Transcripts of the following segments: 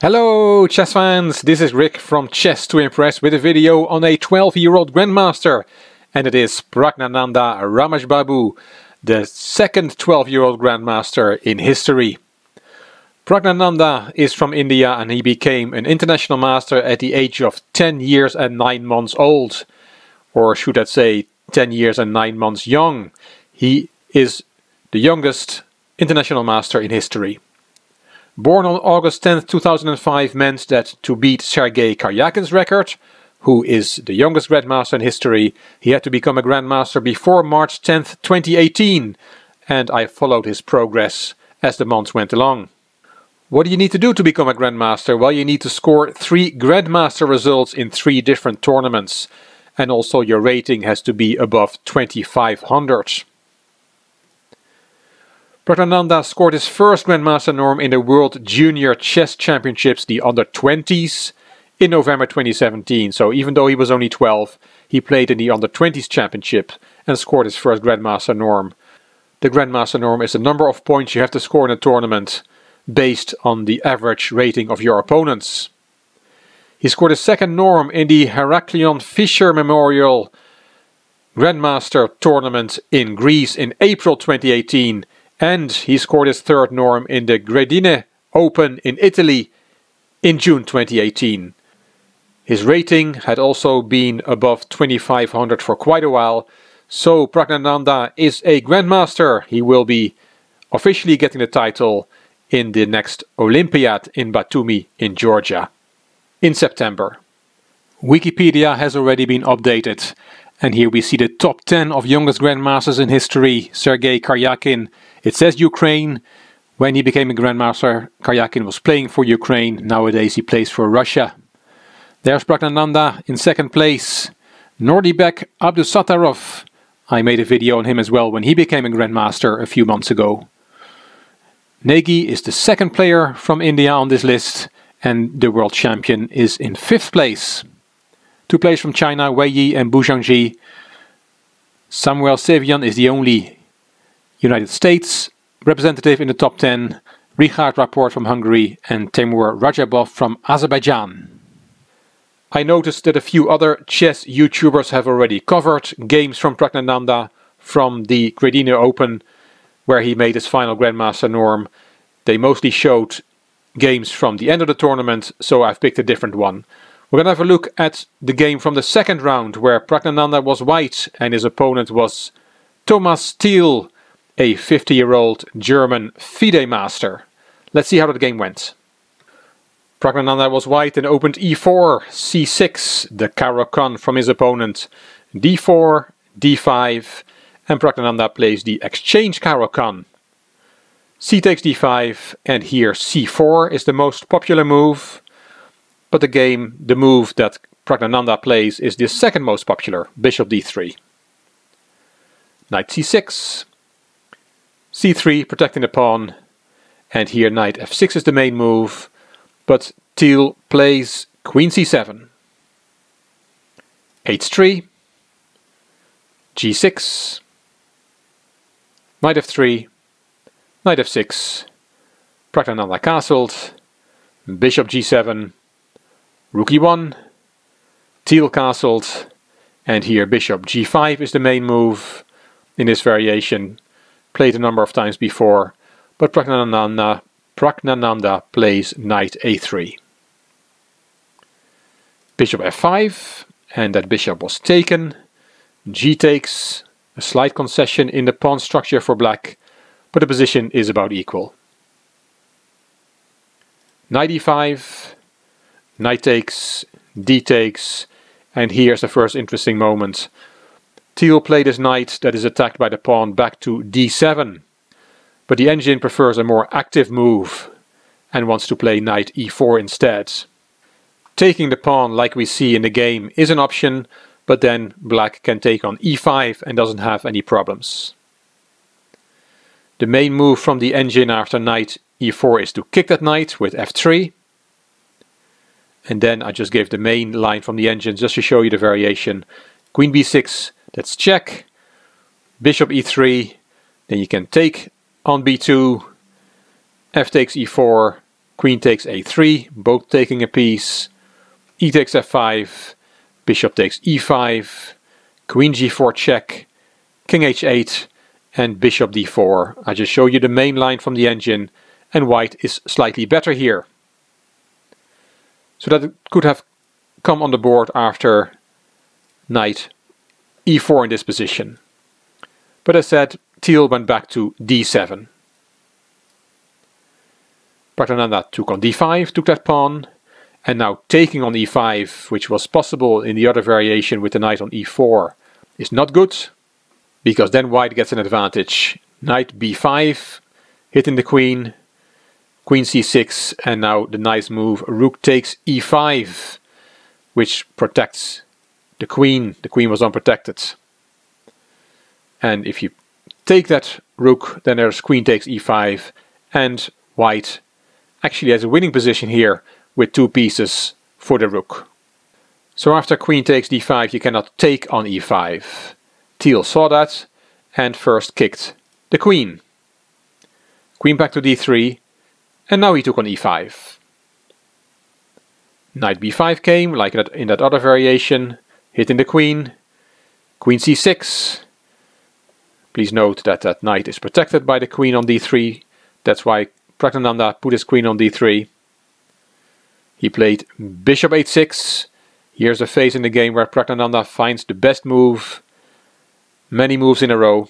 Hello chess fans, this is Rick from Chess to Impress with a video on a 12-year-old Grandmaster, and it is Praggnanandhaa Rameshbabu, the second 12-year-old Grandmaster in history. Praggnanandhaa is from India and he became an international master at the age of 10 years and 9 months old. Or should I say 10 years and 9 months young. He is the youngest international master in history. Born on August 10, 2005 meant that to beat Sergei Karjakin's record, who is the youngest Grandmaster in history, he had to become a Grandmaster before March 10, 2018, and I followed his progress as the months went along. What do you need to do to become a Grandmaster? Well, you need to score 3 Grandmaster results in 3 different tournaments, and also your rating has to be above 2500. Praggnanandhaa scored his first Grandmaster norm in the World Junior Chess Championships, the Under-20s, in November 2017. So even though he was only 12, he played in the Under-20s Championship and scored his first Grandmaster norm. The Grandmaster norm is the number of points you have to score in a tournament based on the average rating of your opponents. He scored his second norm in the Heraklion Fischer Memorial Grandmaster Tournament in Greece in April 2018. And he scored his third norm in the Grandmaster Open in Italy in June 2018. His rating had also been above 2500 for quite a while, so Praggnanandhaa is a Grandmaster. He will be officially getting the title in the next Olympiad in Batumi in Georgia in September. Wikipedia has already been updated, and here we see the top 10 of youngest Grandmasters in history. Sergei Karjakin. It says Ukraine. When he became a Grandmaster, Karjakin was playing for Ukraine. Nowadays he plays for Russia. There's Praggnanandhaa in second place. Nordibek Abdusattorov. I made a video on him as well when he became a Grandmaster a few months ago. Negi is the second player from India on this list, and the world champion is in 5th place. 2 players from China, Wei Yi and Bu Zhangji. Samuel Sevian is the only United States representative in the top 10, Richard Rapport from Hungary and Temur Rajabov from Azerbaijan. I noticed that a few other chess YouTubers have already covered games from Praggnanandhaa from the Grandmaster Open, where he made his final Grandmaster norm. They mostly showed games from the end of the tournament, so I've picked a different one. We're going to have a look at the game from the second round, where Praggnanandhaa was white and his opponent was Thomas Thiel, a 50-year-old German FIDE master. Let's see how that game went. Praggnanandhaa was white and opened e4, c6, the Caro-Kann from his opponent, d4, d5, and Praggnanandhaa plays the exchange Caro-Kann. C takes d5, and here c4 is the most popular move, but the move that Praggnanandhaa plays is the second most popular, bishop d3. Knight c6. c3 protecting the pawn, and here knight f6 is the main move, but Thiel plays queen c7, h3, g6, knight f3, knight f6, Praggnanandhaa castled, bishop g7, rook e1, Thiel castled, and here bishop g5 is the main move in this variation. Played a number of times before, but Praggnanandhaa plays knight a3. Bishop f5, and that bishop was taken. G takes, a slight concession in the pawn structure for black, but the position is about equal. Knight e5, knight takes, d takes, and here's the first interesting moment. Thiel played his knight that is attacked by the pawn back to d7, but the engine prefers a more active move and wants to play knight e4 instead. Taking the pawn like we see in the game is an option, but then black can take on e5 and doesn't have any problems. The main move from the engine after knight e4 is to kick that knight with f3. And then I just gave the main line from the engine just to show you the variation. Queen b6, that's check, bishop e3, then you can take on b2, f takes e4, queen takes a3, both taking a piece, e takes f5, bishop takes e5, queen g4 check, king h8, and bishop d4. I just show you the main line from the engine, and white is slightly better here. So that could have come on the board after knight e4 in this position. But as said, Teal went back to d7. Praggnanandhaa took on d5, took that pawn, and now taking on e5, which was possible in the other variation with the knight on e4, is not good, because then white gets an advantage. Knight b5, hitting the queen, queen c6, and now the nice move, rook takes e5, which protects the queen. The queen was unprotected. And if you take that rook, then there's queen takes e5, and white actually has a winning position here with two pieces for the rook. So after queen takes d5, you cannot take on e5. Teal saw that and first kicked the queen. Queen back to d3, and now he took on e5. Knight b5 came, like in that other variation, hitting the queen. Queen c6. Please note that that knight is protected by the queen on d3. That's why Praggnanandhaa put his queen on d3. He played bishop h6. Here's a phase in the game where Praggnanandhaa finds the best move. Many moves in a row.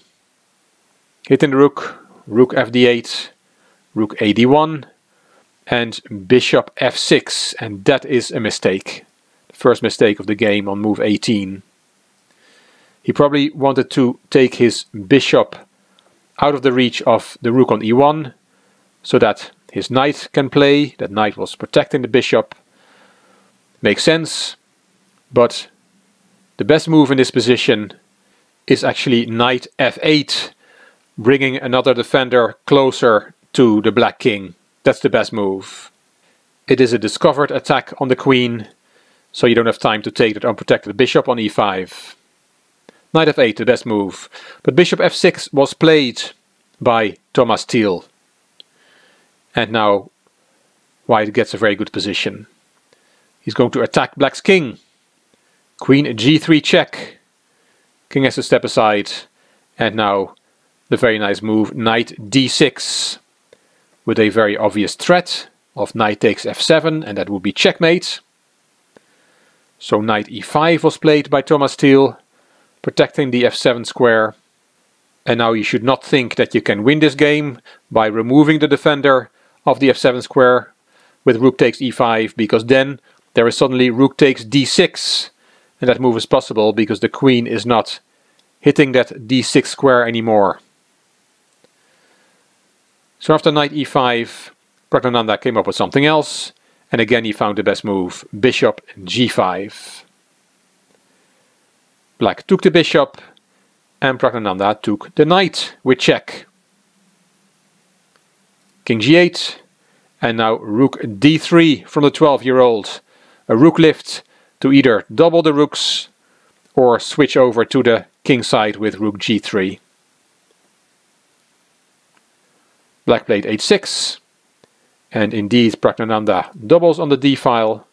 Hitting the rook, rook fd8, rook ad1, and bishop f6. And that is a mistake. The first mistake of the game on move 18. He probably wanted to take his bishop out of the reach of the rook on e1, so that his knight can play. That knight was protecting the bishop. Makes sense, but the best move in this position is actually knight f8, bringing another defender closer to the black king. That's the best move. It is a discovered attack on the queen, so you don't have time to take that unprotected bishop on e5. Knight f8, the best move. But bishop f6 was played by Thomas Teal. And now white gets a very good position. He's going to attack black's king. Queen g3 check. King has to step aside. And now the very nice move, knight d6. With a very obvious threat of knight takes f7, and that would be checkmate. So knight e5 was played by Thomas Teal, protecting the f7 square. And now you should not think that you can win this game by removing the defender of the f7 square with rook takes e5, because then there is suddenly rook takes d6, and that move is possible because the queen is not hitting that d6 square anymore. So after knight e5, Praggnanandhaa came up with something else, and again he found the best move, bishop g5. Black took the bishop, and Praggnanandhaa took the knight with check. King g8, and now rook d3 from the 12-year-old. A rook lift to either double the rooks or switch over to the king side with rook g3. Black played h6, and indeed Praggnanandhaa doubles on the d-file.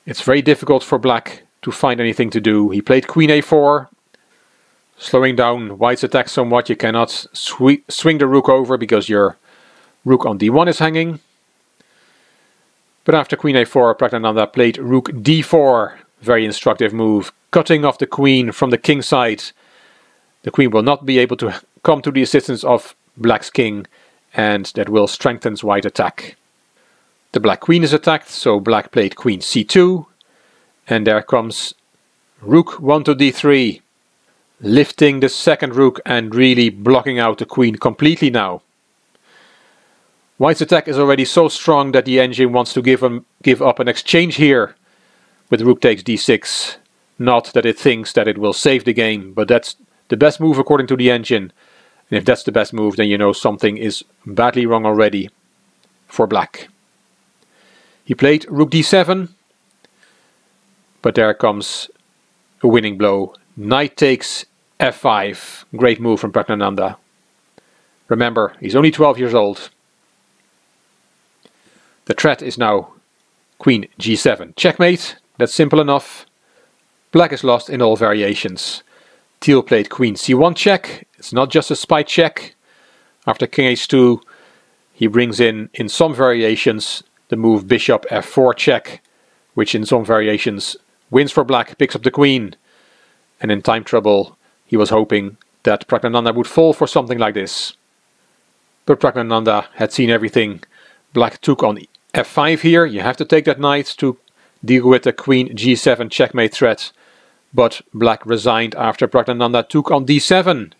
It's very difficult for black to find anything to do. He played queen a4, slowing down white's attack somewhat. You cannot swing the rook over because your rook on d1 is hanging. But after queen a4, Praggnanandhaa played rook d4. Very instructive move, cutting off the queen from the king side. The queen will not be able to come to the assistance of black's king, and that will strengthen white's attack. The black queen is attacked, so black played queen c2. And there comes rook 1 to d3. Lifting the second rook and really blocking out the queen completely now. White's attack is already so strong that the engine wants to give up an exchange here with rook takes d6. Not that it thinks that it will save the game, but that's the best move according to the engine. And if that's the best move, then you know something is badly wrong already for black. He played rook d7, but there comes a winning blow. Knight takes f5. Great move from Praggnanandhaa. Remember, he's only 12 years old. The threat is now Queen G7. Checkmate. That's simple enough. Black is lost in all variations. Teal played Queen C1 check. It's not just a spy check. After King H2, he brings in some variations, the move Bishop F4 check, which in some variations wins for Black, picks up the Queen. And in time trouble, he was hoping that Praggnanandhaa would fall for something like this. But Praggnanandhaa had seen everything. Black took on F5 here. You have to take that knight to deal with the Queen G7 checkmate threat. But Black resigned after Praggnanandhaa took on D7,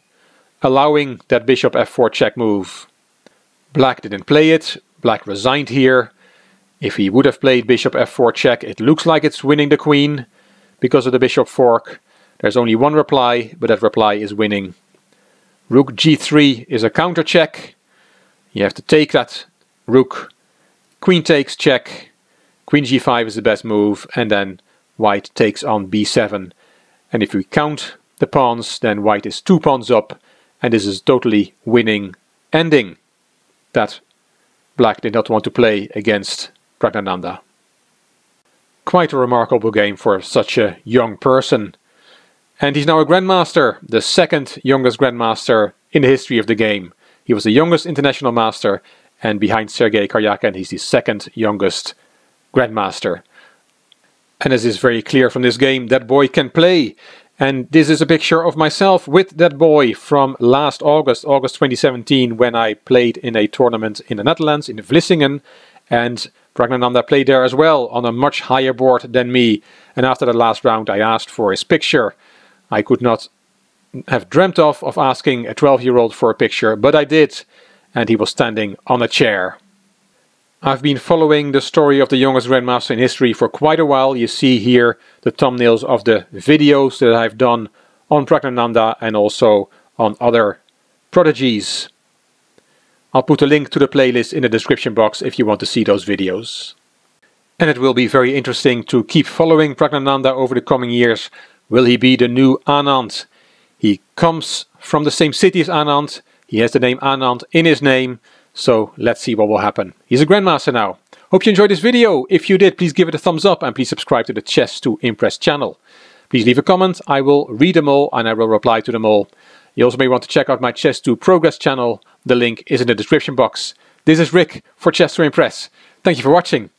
allowing that Bishop F4 check move. Black didn't play it. Black resigned here. If he would have played Bishop F4 check, it looks like it's winning the Queen because of the Bishop fork. There's only one reply, but that reply is winning. Rook G3 is a counter check. You have to take that rook. Queen takes check. Queen G5 is the best move, and then White takes on B7. And if we count the pawns, then White is 2 pawns up, and this is a totally winning ending that Black did not want to play against Praggnanandhaa. Quite a remarkable game for such a young person. And he's now a Grandmaster, the second youngest Grandmaster in the history of the game. He was the youngest international master, and behind Sergei Karyakin, he's the second youngest Grandmaster. And as is very clear from this game, that boy can play. And this is a picture of myself with that boy from last August, August 2017, when I played in a tournament in the Netherlands, in Vlissingen. And Praggnanandhaa played there as well, on a much higher board than me. And after the last round, I asked for his picture. I could not have dreamt of asking a 12-year-old for a picture, but I did. And he was standing on a chair. I've been following the story of the youngest Grandmaster in history for quite a while. You see here the thumbnails of the videos that I've done on Praggnanandhaa and also on other prodigies. I'll put a link to the playlist in the description box if you want to see those videos. And it will be very interesting to keep following Praggnanandhaa over the coming years. Will he be the new Anand? He comes from the same city as Anand. He has the name Anand in his name. So let's see what will happen. He's a Grandmaster now. Hope you enjoyed this video. If you did, please give it a thumbs up and please subscribe to the Chess to Impress channel. Please leave a comment. I will read them all and I will reply to them all. You also may want to check out my Chess to Progress channel. The link is in the description box. This is Rick for Chess to Impress. Thank you for watching.